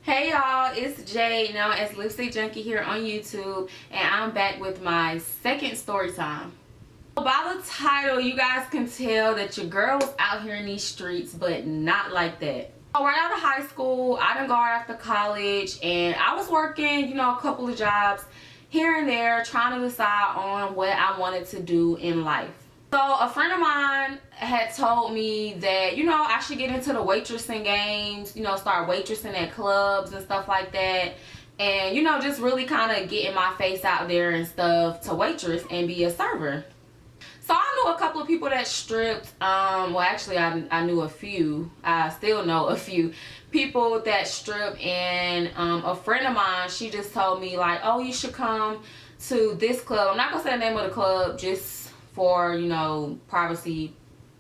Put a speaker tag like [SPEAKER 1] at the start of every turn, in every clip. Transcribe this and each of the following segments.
[SPEAKER 1] Hey y'all, it's Jay, known as Lipstick Junkie here on YouTube, and I'm back with my second story time. By the title, you guys can tell that your girl was out here in these streets, but not like that. Right out of high school, I didn't go right after college, and I was working, a couple of jobs here and there, trying to decide on what I wanted to do in life. So a friend of mine had told me that, I should get into the waitressing games, start waitressing at clubs and stuff like that. And, just really kind of getting my face out there and stuff to waitress and be a server. So I knew a couple of people that stripped. Well, actually, I knew a few. I still know a few people that strip. And a friend of mine, she just told me, like, oh, you should come to this club. I'm not going to say the name of the club, just for privacy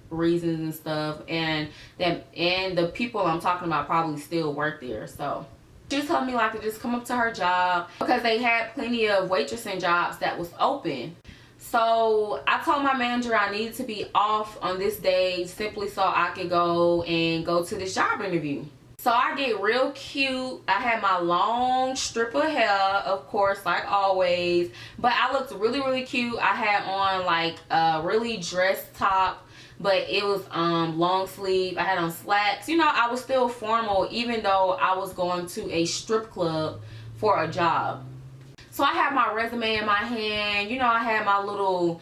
[SPEAKER 1] reasons and stuff, and the people I'm talking about probably still work there. So she was telling me like to just come up to her job because they had plenty of waitressing jobs that was open. So I told my manager I needed to be off on this day simply so I could go to this job interview. So I get real cute. I had my long stripper hair, of course, like always. But I looked really, really cute. I had on like a really dressed top, but it was long sleeve. I had on slacks. I was still formal even though I was going to a strip club for a job. So I had my resume in my hand. I had my little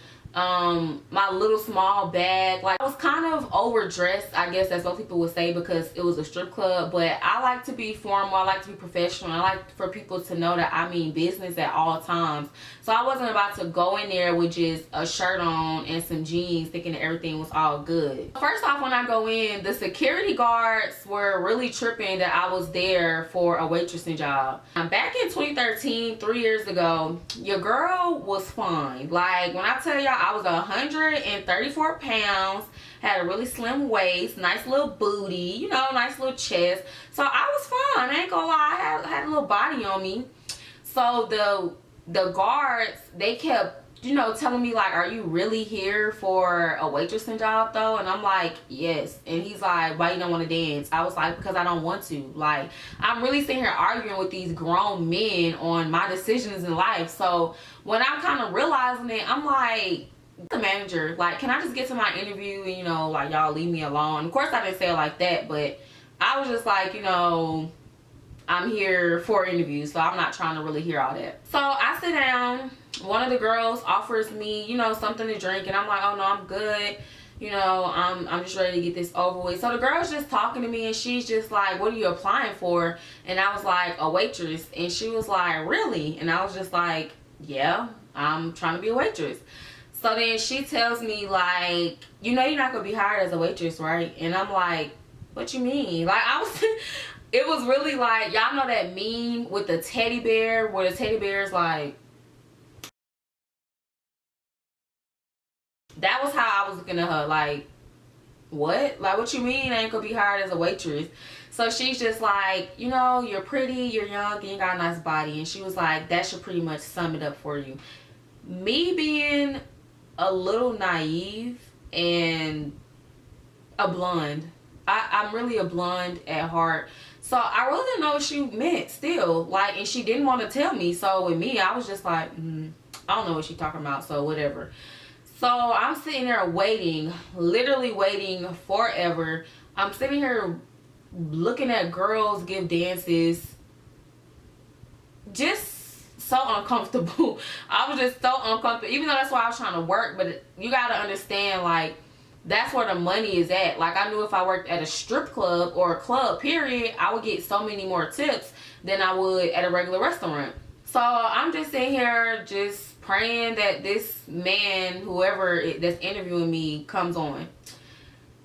[SPEAKER 1] small bag. Like, I was kind of overdressed, I guess that's what people would say, because it was a strip club. But I like to be formal, I like to be professional, I like for people to know that I mean business at all times. So I wasn't about to go in there with just a shirt on and some jeans thinking that everything was all good. First off, when I go in, the security guards were really tripping that I was there for a waitressing job. Back in 2013, 3 years ago, your girl was fine. Like, when I tell y'all, I was 134 pounds, had a really slim waist, nice little booty, nice little chest. So I was fine, I ain't gonna lie, I had a little body on me. So the guards, they kept telling me like, are you really here for a waitressing job though? And I'm like, yes. And he's like, why you don't want to dance? I was like, because I don't want to. Like, I'm really sitting here arguing with these grown men on my decisions in life. So when I'm kind of realizing it, I'm like, the manager, like, can I just get to my interview and like, y'all leave me alone? Of course I didn't say it like that, but I was just like, I'm here for interviews, so I'm not trying to really hear all that. So I sit down. One of the girls offers me, something to drink, and I'm like, oh no, I'm good. I'm just ready to get this over with. So the girl's just talking to me, and she's just like, what are you applying for? And I was like, a waitress. And she was like, really? And I was just like, yeah, I'm trying to be a waitress. So then she tells me like, you're not gonna be hired as a waitress, right? And I'm like, what you mean? Like, I was it was really like, y'all know that meme with the teddy bear where the teddy bear is like, that was how I was looking at her, like, what? Like, what you mean I ain't gonna be hired as a waitress? So she's just like, you're pretty, you're young, and you got a nice body. And she was like, that should pretty much sum it up for you. Me being a little naive and a blonde, I'm really a blonde at heart. So I really didn't know what she meant still. Like, and she didn't want to tell me. So with me, I was just like, I don't know what she's talking about, so whatever. So I'm sitting there waiting, literally waiting forever. I'm sitting here looking at girls give dances. Just so uncomfortable. I was just so uncomfortable, even though that's why I was trying to work. But you got to understand, like, that's where the money is at. Like, I knew if I worked at a strip club or a club, period, I would get so many more tips than I would at a regular restaurant. So I'm just sitting here just praying that this man, whoever that's interviewing me, comes on.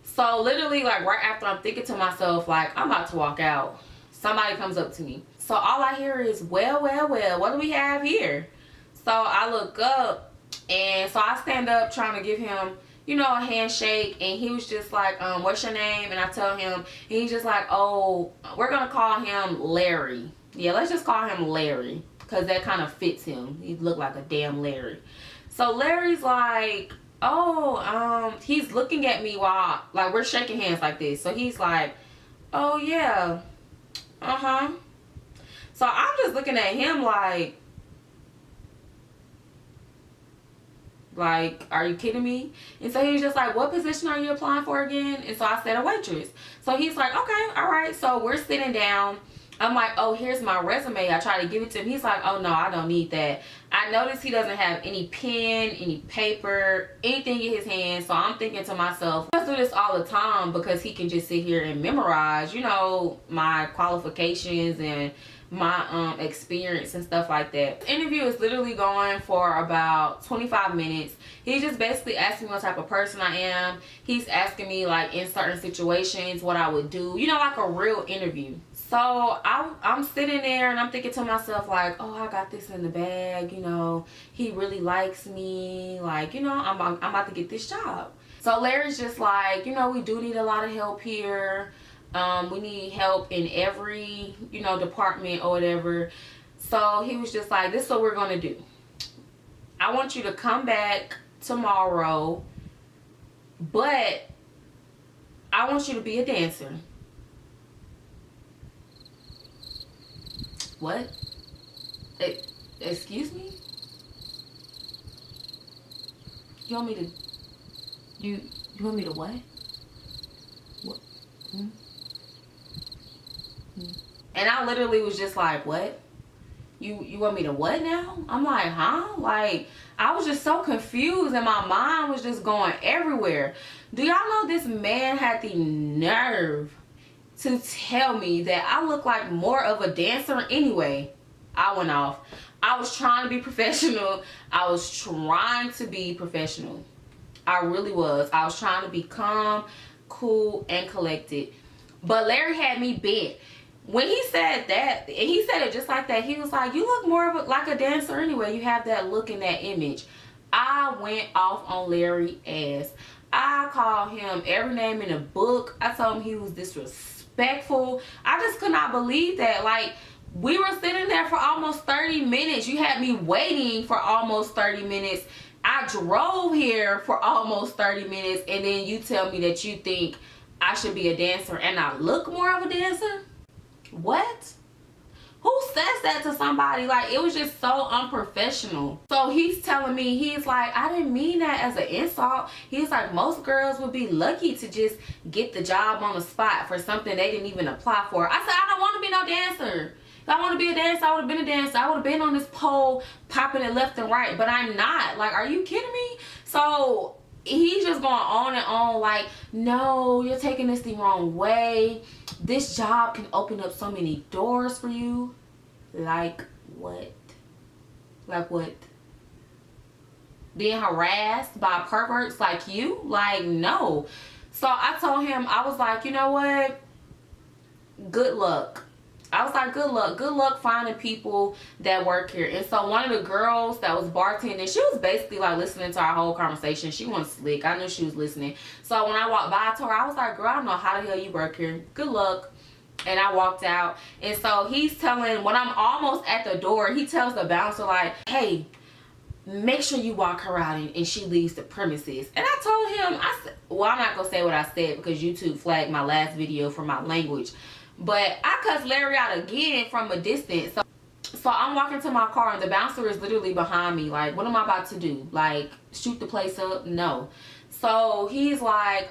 [SPEAKER 1] So literally, like, right after I'm thinking to myself, like, I'm about to walk out, somebody comes up to me. So all I hear is, well, what do we have here? So I look up, and so I stand up trying to give him a handshake, and he was just like, what's your name? And I tell him, and he's just like, oh, we're gonna call him Larry. Yeah, let's just call him Larry, because that kind of fits him. He looked like a damn Larry. So Larry's like, oh, he's looking at me while, like, we're shaking hands like this. So he's like, oh yeah, uh-huh, So I'm just looking at him like, are you kidding me? And so he was just like, what position are you applying for again? And so I said, a waitress. So he's like, okay, all right. So we're sitting down. I'm like, oh, here's my resume. I try to give it to him. He's like, oh, no, I don't need that. I noticed he doesn't have any pen, any paper, anything in his hand. So I'm thinking to myself, he does do this all the time because he can just sit here and memorize, you know, my qualifications and my experience and stuff like that. The interview is literally going for about 25 minutes. He's just basically asking me what type of person I am. He's asking me, like, in certain situations what I would do, you know, like a real interview. So I'm sitting there and I'm thinking to myself, like, oh, I got this in the bag, you know, he really likes me, like, you know, I'm about to get this job. So Larry's just like, you know, we do need a lot of help here. We need help in every, you know, department or whatever. So he was just like, this is what we're going to do. I want you to come back tomorrow, but I want you to be a dancer. What? Excuse me? You want me to... You want me to what? What? And I literally was just like, what? You want me to what now? I'm like, huh? Like, I was just so confused and my mind was just going everywhere. Do y'all know this man had the nerve to tell me that I look like more of a dancer anyway? I went off. I was trying to be professional. I was trying to be professional. I really was. I was trying to be calm, cool, and collected. But Larry had me bent. When he said that, and he said it just like that, he was like, you look more of like a dancer anyway. You have that look and that image. I went off on Larry ass. I called him every name in the book. I told him he was disrespectful. I just could not believe that. Like, we were sitting there for almost 30 minutes. You had me waiting for almost 30 minutes. I drove here for almost 30 minutes, and then you tell me that you think I should be a dancer and I look more of a dancer? What? Who says that to somebody? Like, it was just so unprofessional. So he's telling me, he's like, I didn't mean that as an insult. He's like, most girls would be lucky to just get the job on the spot for something they didn't even apply for. I said, I don't want to be no dancer. If I want to be a dancer, I would have been a dancer. I would have been on this pole popping it left and right, but I'm not. Like, are you kidding me? So he's just going on and on like, no, you're taking this the wrong way. This job can open up so many doors for you. Like what? Like what? Being harassed by perverts like you? Like, no. So I told him, I was like, you know what? Good luck. I was like, good luck. Good luck finding people that work here. And so one of the girls that was bartending, she was basically like listening to our whole conversation. She wasn't slick. I knew she was listening. So when I walked by to her, I was like, girl, I don't know how the hell you work here. Good luck. And I walked out. And so he's telling, when I'm almost at the door, he tells the bouncer like, hey, make sure you walk her out and she leaves the premises. And I told him, I said, well, I'm not going to say what I said because YouTube flagged my last video for my language. But I cussed Larry out again from a distance. So I'm walking to my car and the bouncer is literally behind me. Like, what am I about to do? Like, shoot the place up? No. So he's like,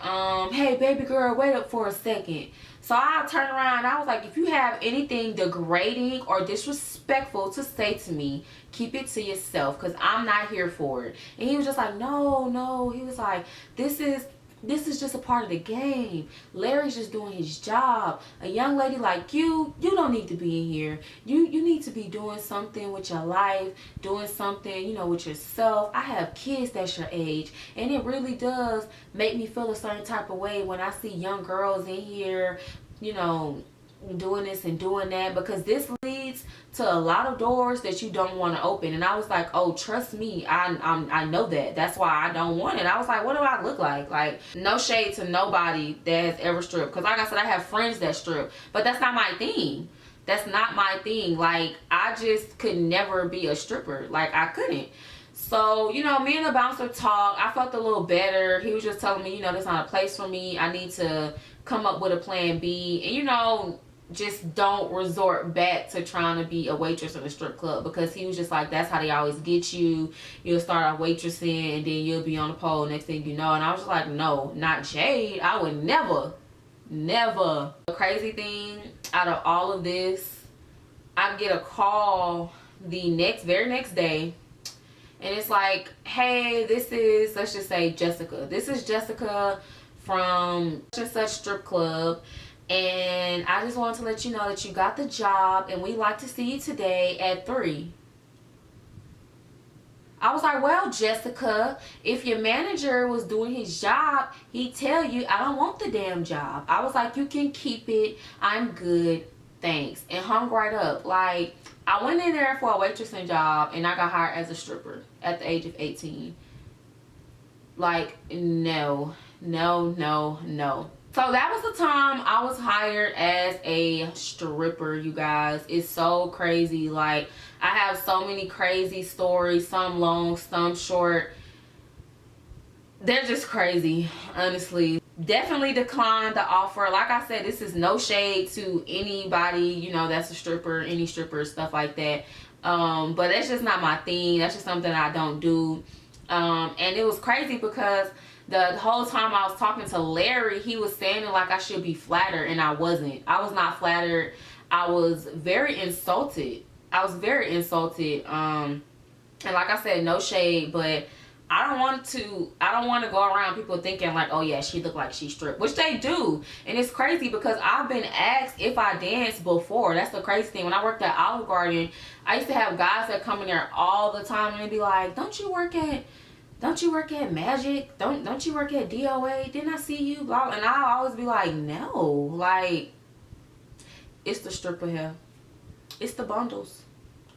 [SPEAKER 1] hey, baby girl, wait up for a second. So I turned around and I was like, if you have anything degrading or disrespectful to say to me, keep it to yourself because I'm not here for it. And he was just like, no. He was like, this is just a part of the game. Larry's just doing his job. A young lady like you don't need to be in here. You need to be doing something with your life, doing something, you know, with yourself. I have kids that's your age, and it really does make me feel a certain type of way when I see young girls in here, you know, doing this and doing that, because this leads to a lot of doors that you don't want to open. And I was like, oh, trust me, I know that. That's why I don't want it. I was like, what do I look like? Like, no shade to nobody that has ever stripped, because like I said, I have friends that strip, but that's not my thing. That's not my thing. Like, I just could never be a stripper. Like, I couldn't. So, you know, me and the bouncer talked. I felt a little better. He was just telling me, you know, that's not a place for me. I need to come up with a plan B. And, you know, just don't resort back to trying to be a waitress in a strip club, because he was just like, that's how they always get you. You'll start out waitressing and then you'll be on the pole next thing you know. And I was just like, no, not Jade. I would never. The crazy thing out of all of this, I get a call the very next day, and it's like, hey, this is, let's just say, Jessica. This is Jessica from such and such strip club, and I just wanted to let you know that you got the job and we'd like to see you today at 3. I was like, well, Jessica, if your manager was doing his job, he'd tell you, I don't want the damn job. I was like, you can keep it. I'm good. Thanks. And hung right up. Like, I went in there for a waitressing job and I got hired as a stripper at the age of 18. Like, no. So that was the time I was hired as a stripper, you guys. It's so crazy. Like, I have so many crazy stories, some long, some short. They're just crazy, honestly. Definitely declined the offer. Like I said, this is no shade to anybody, you know, that's a stripper, any stripper, stuff like that. But that's just not my thing. That's just something I don't do. And it was crazy because the whole time I was talking to Larry, he was saying it like I should be flattered, and I wasn't. I was not flattered. I was very insulted. And like I said, no shade, but I don't want to go around people thinking like, oh yeah, she look like she stripped, which they do. And it's crazy because I've been asked if I danced before. That's the crazy thing. When I worked at Olive Garden, I used to have guys that come in there all the time and they'd be like, don't you work at Magic? Don't you work at DOA? Didn't I see you? Blah. And I always be like, no, like, it's the stripper hair. It's the bundles.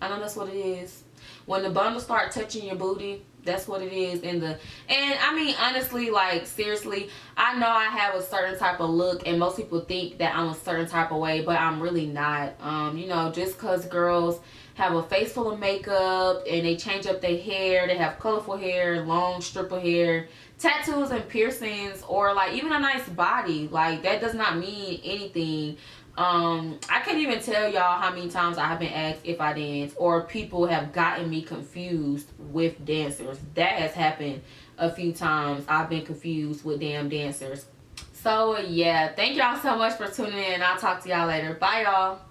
[SPEAKER 1] I know that's what it is. When the bundles start touching your booty, that's what it is. And I mean, honestly, like, seriously, I know I have a certain type of look and most people think that I'm a certain type of way, but I'm really not. You know, just because girls have a face full of makeup and they change up their hair, they have colorful hair, long stripper hair, tattoos and piercings, or like even a nice body, like that does not mean anything. I can't even tell y'all how many times I have been asked if I dance, or people have gotten me confused with dancers. That has happened a few times. I've been confused with damn dancers. So yeah, thank y'all so much for tuning in. I'll talk to y'all later. Bye, y'all.